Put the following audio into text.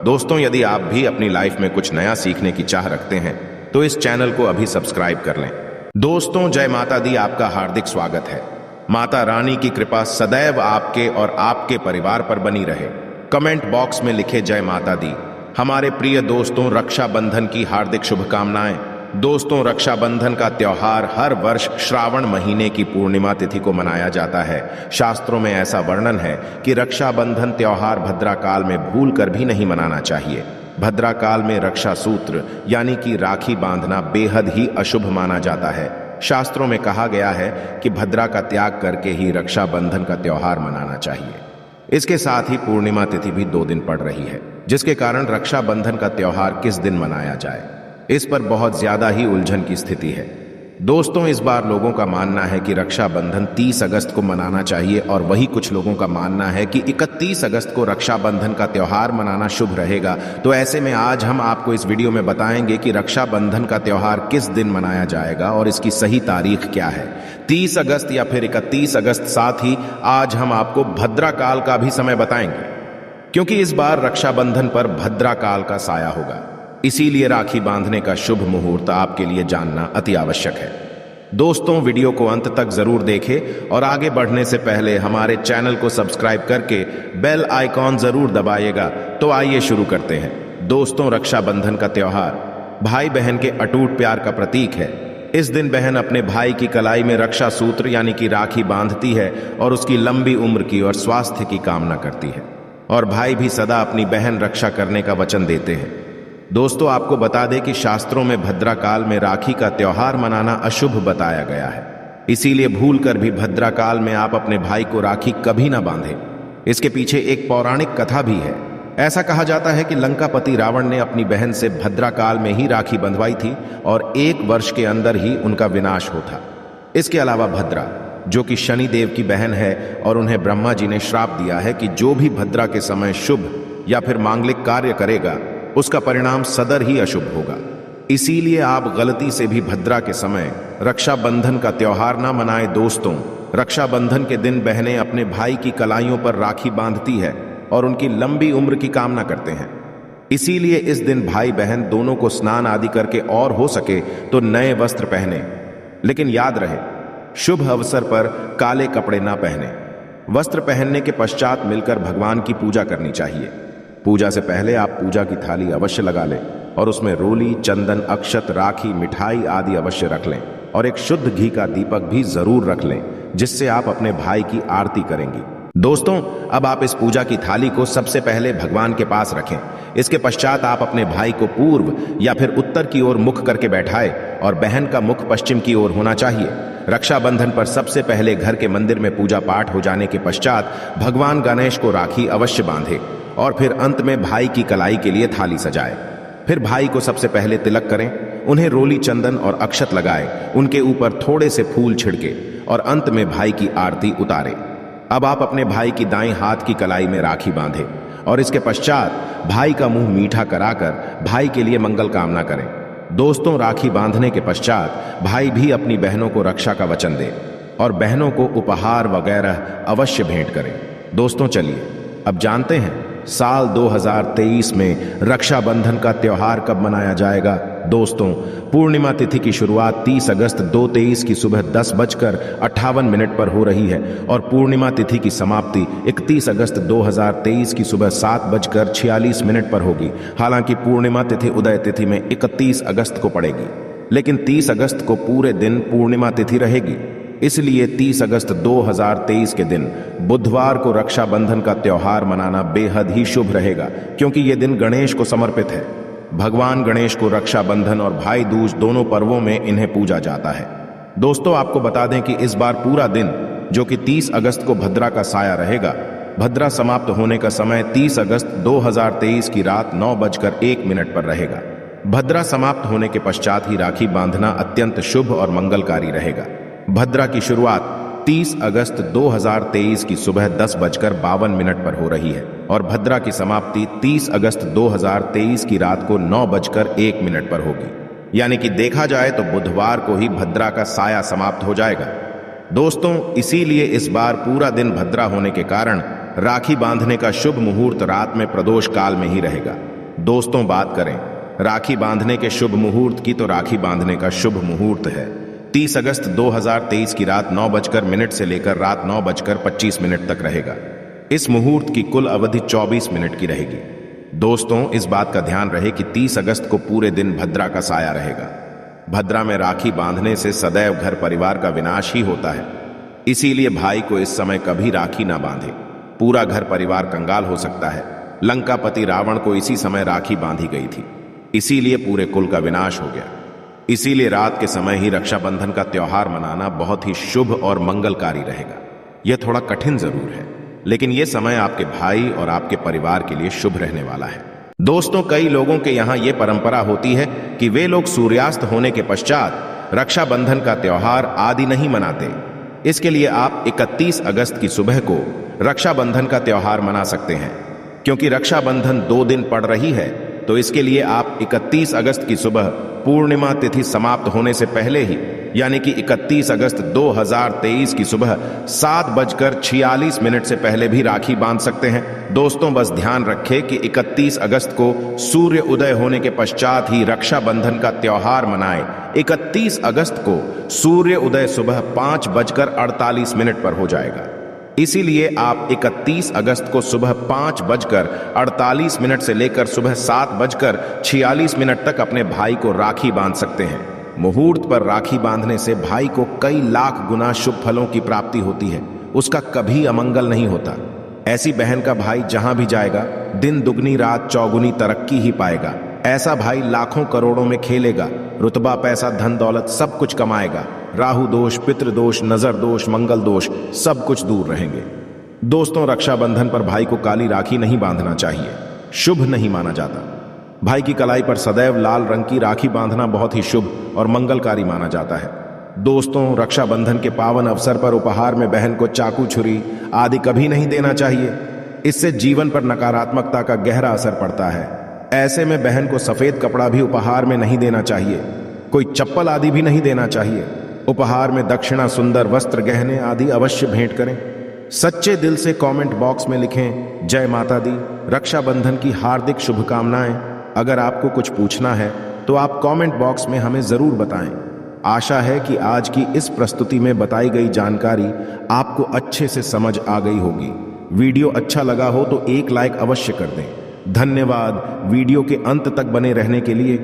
दोस्तों, यदि आप भी अपनी लाइफ में कुछ नया सीखने की चाह रखते हैं तो इस चैनल को अभी सब्सक्राइब कर लें। दोस्तों, जय माता दी, आपका हार्दिक स्वागत है। माता रानी की कृपा सदैव आपके और आपके परिवार पर बनी रहे। कमेंट बॉक्स में लिखे जय माता दी। हमारे प्रिय दोस्तों, रक्षाबंधन की हार्दिक शुभकामनाएं। दोस्तों, रक्षाबंधन का त्योहार हर वर्ष श्रावण महीने की पूर्णिमा तिथि को मनाया जाता है। शास्त्रों में ऐसा वर्णन है कि रक्षाबंधन त्योहार भद्रा काल में भूल कर भी नहीं मनाना चाहिए। भद्रा काल में रक्षा सूत्र यानी कि राखी बांधना बेहद ही अशुभ माना जाता है। शास्त्रों में कहा गया है कि भद्रा का त्याग करके ही रक्षाबंधन का त्योहार मनाना चाहिए। इसके साथ ही पूर्णिमा तिथि भी 2 दिन पड़ रही है, जिसके कारण रक्षाबंधन का त्योहार किस दिन मनाया जाए, इस पर बहुत ज्यादा ही उलझन की स्थिति है। दोस्तों, इस बार लोगों का मानना है कि रक्षाबंधन 30 अगस्त को मनाना चाहिए और वही कुछ लोगों का मानना है कि 31 अगस्त को रक्षाबंधन का त्योहार मनाना शुभ रहेगा। तो ऐसे में आज हम आपको इस वीडियो में बताएंगे कि रक्षाबंधन का त्योहार किस दिन मनाया जाएगा और इसकी सही तारीख क्या है, 30 अगस्त या फिर 31 अगस्त। साथ ही आज हम आपको भद्रा काल का भी समय बताएंगे, क्योंकि इस बार रक्षाबंधन पर भद्रा काल का साया होगा। इसीलिए राखी बांधने का शुभ मुहूर्त आपके लिए जानना अति आवश्यक है। दोस्तों, वीडियो को अंत तक जरूर देखें और आगे बढ़ने से पहले हमारे चैनल को सब्सक्राइब करके बेल आइकॉन जरूर दबाइएगा। तो आइए शुरू करते हैं। दोस्तों, रक्षाबंधन का त्योहार भाई बहन के अटूट प्यार का प्रतीक है। इस दिन बहन अपने भाई की कलाई में रक्षा सूत्र यानी कि राखी बांधती है और उसकी लंबी उम्र की और स्वास्थ्य की कामना करती है, और भाई भी सदा अपनी बहन रक्षा करने का वचन देते हैं। दोस्तों, आपको बता दें कि शास्त्रों में भद्रा काल में राखी का त्योहार मनाना अशुभ बताया गया है। इसीलिए भूलकर भी भद्रा काल में आप अपने भाई को राखी कभी ना बांधें। इसके पीछे एक पौराणिक कथा भी है। ऐसा कहा जाता है कि लंकापति रावण ने अपनी बहन से भद्रा काल में ही राखी बंधवाई थी और 1 वर्ष के अंदर ही उनका विनाश होता। इसके अलावा भद्रा, जो कि शनि देव की बहन है, और उन्हें ब्रह्मा जी ने श्राप दिया है कि जो भी भद्रा के समय शुभ या फिर मांगलिक कार्य करेगा उसका परिणाम सदर ही अशुभ होगा। इसीलिए आप गलती से भी भद्रा के समय रक्षाबंधन का त्योहार ना मनाएं। दोस्तों, रक्षाबंधन के दिन बहनें अपने भाई की कलाइयों पर राखी बांधती है और उनकी लंबी उम्र की कामना करते हैं। इसीलिए इस दिन भाई बहन दोनों को स्नान आदि करके और हो सके तो नए वस्त्र पहने, लेकिन याद रहे शुभ अवसर पर काले कपड़े ना पहने। वस्त्र पहनने के पश्चात मिलकर भगवान की पूजा करनी चाहिए। पूजा से पहले आप पूजा की थाली अवश्य लगा लें और उसमें रोली, चंदन, अक्षत, राखी, मिठाई आदि अवश्य रख लें और एक शुद्ध घी का दीपक भी जरूर रख लें, जिससे आप अपने भाई की आरती करेंगी। दोस्तों, अब आप इस पूजा की थाली को सबसे पहले भगवान के पास रखें। इसके पश्चात आप अपने भाई को पूर्व या फिर उत्तर की ओर मुख करके बैठाएं और बहन का मुख पश्चिम की ओर होना चाहिए। रक्षाबंधन पर सबसे पहले घर के मंदिर में पूजा पाठ हो जाने के पश्चात भगवान गणेश को राखी अवश्य बांधे और फिर अंत में भाई की कलाई के लिए थाली सजाए। फिर भाई को सबसे पहले तिलक करें, उन्हें रोली, चंदन और अक्षत लगाए, उनके ऊपर थोड़े से फूल छिड़के और अंत में भाई की आरती उतारे। अब आप अपने भाई की दाईं हाथ की कलाई में राखी बांधें और इसके पश्चात भाई का मुंह मीठा कराकर भाई के लिए मंगल कामना करें। दोस्तों, राखी बांधने के पश्चात भाई भी अपनी बहनों को रक्षा का वचन दे और बहनों को उपहार वगैरह अवश्य भेंट करें। दोस्तों, चलिए अब जानते हैं साल 2023 में रक्षाबंधन का त्योहार कब मनाया जाएगा। दोस्तों, पूर्णिमा तिथि की शुरुआत 30 अगस्त 2023 की सुबह 10:58 पर हो रही है और पूर्णिमा तिथि की समाप्ति 31 अगस्त 2023 की सुबह 7:46 पर होगी। हालांकि पूर्णिमा तिथि उदय तिथि में 31 अगस्त को पड़ेगी, लेकिन 30 अगस्त को पूरे दिन पूर्णिमा तिथि रहेगी। इसलिए 30 अगस्त 2023 के दिन बुधवार को रक्षाबंधन का त्योहार मनाना बेहद ही शुभ रहेगा, क्योंकि ये दिन गणेश को समर्पित है। भगवान गणेश को रक्षाबंधन और भाई दूज दोनों पर्वों में इन्हें पूजा जाता है। दोस्तों, आपको बता दें कि इस बार पूरा दिन, जो कि 30 अगस्त को भद्रा का साया रहेगा, भद्रा समाप्त होने का समय 30 अगस्त 2023 की रात 9:01 पर रहेगा। भद्रा समाप्त होने के पश्चात ही राखी बांधना अत्यंत शुभ और मंगलकारी रहेगा। भद्रा की शुरुआत 30 अगस्त 2023 की सुबह 10:52 पर हो रही है और भद्रा की समाप्ति 30 अगस्त 2023 की रात को 9:01 पर होगी। यानी कि देखा जाए तो बुधवार को ही भद्रा का साया समाप्त हो जाएगा। दोस्तों, इसीलिए इस बार पूरा दिन भद्रा होने के कारण राखी बांधने का शुभ मुहूर्त रात में प्रदोष काल में ही रहेगा। दोस्तों, बात करें राखी बांधने के शुभ मुहूर्त की, तो राखी बांधने का शुभ मुहूर्त है 30 अगस्त 2023 की रात 9:00 से लेकर रात 9:25 तक रहेगा। इस मुहूर्त की कुल अवधि 24 मिनट की रहेगी। दोस्तों, इस बात का ध्यान रहे कि 30 अगस्त को पूरे दिन भद्रा का साया रहेगा। भद्रा में राखी बांधने से सदैव घर परिवार का विनाश ही होता है। इसीलिए भाई को इस समय कभी राखी ना बांधे, पूरा घर परिवार कंगाल हो सकता है। लंकापति रावण को इसी समय राखी बांधी गई थी, इसीलिए पूरे कुल का विनाश हो गया। इसीलिए रात के समय ही रक्षाबंधन का त्योहार मनाना बहुत ही शुभ और मंगलकारी रहेगा। यह थोड़ा कठिन जरूर है, लेकिन यह समय आपके भाई और आपके परिवार के लिए शुभ रहने वाला है। दोस्तों, कई लोगों के यहाँ यह परंपरा होती है कि वे लोग सूर्यास्त होने के पश्चात रक्षाबंधन का त्योहार आदि नहीं मनाते। इसके लिए आप 31 अगस्त की सुबह को रक्षाबंधन का त्योहार मना सकते हैं। क्योंकि रक्षाबंधन 2 दिन पड़ रही है, तो इसके लिए आप 31 अगस्त की सुबह पूर्णिमा तिथि समाप्त होने से पहले ही, यानी कि 31 अगस्त 2023 की सुबह 7:46 से पहले भी राखी बांध सकते हैं। दोस्तों, बस ध्यान रखें कि 31 अगस्त को सूर्य उदय होने के पश्चात ही रक्षाबंधन का त्योहार मनाएं। 31 अगस्त को सूर्य उदय सुबह 5:48 पर हो जाएगा। इसीलिए आप 31 अगस्त को सुबह 5:48 से लेकर सुबह 7:46 तक अपने भाई को राखी बांध सकते हैं। मुहूर्त पर राखी बांधने से भाई को कई लाख गुना शुभ फलों की प्राप्ति होती है, उसका कभी अमंगल नहीं होता। ऐसी बहन का भाई जहां भी जाएगा, दिन दुगनी रात चौगुनी तरक्की ही पाएगा। ऐसा भाई लाखों करोड़ों में खेलेगा, रुतबा पैसा धन दौलत सब कुछ कमाएगा। राहु दोष, पितृ दोष, नजर दोष, मंगल दोष सब कुछ दूर रहेंगे। दोस्तों, रक्षाबंधन पर भाई को काली राखी नहीं बांधना चाहिए, शुभ नहीं माना जाता। भाई की कलाई पर सदैव लाल रंग की राखी बांधना बहुत ही शुभ और मंगलकारी माना जाता है। दोस्तों, रक्षाबंधन के पावन अवसर पर उपहार में बहन को चाकू, छुरी आदि कभी नहीं देना चाहिए। इससे जीवन पर नकारात्मकता का गहरा असर पड़ता है। ऐसे में बहन को सफेद कपड़ा भी उपहार में नहीं देना चाहिए, कोई चप्पल आदि भी नहीं देना चाहिए। उपहार में दक्षिणा, सुंदर वस्त्र, गहने आदि अवश्य भेंट करें। सच्चे दिल से कमेंट बॉक्स में लिखें जय माता दी, रक्षाबंधन की हार्दिक शुभकामनाएं। अगर आपको कुछ पूछना है तो आप कमेंट बॉक्स में हमें जरूर बताएं। आशा है कि आज की इस प्रस्तुति में बताई गई जानकारी आपको अच्छे से समझ आ गई होगी। वीडियो अच्छा लगा हो तो एक लाइक अवश्य कर दें। धन्यवाद वीडियो के अंत तक बने रहने के लिए।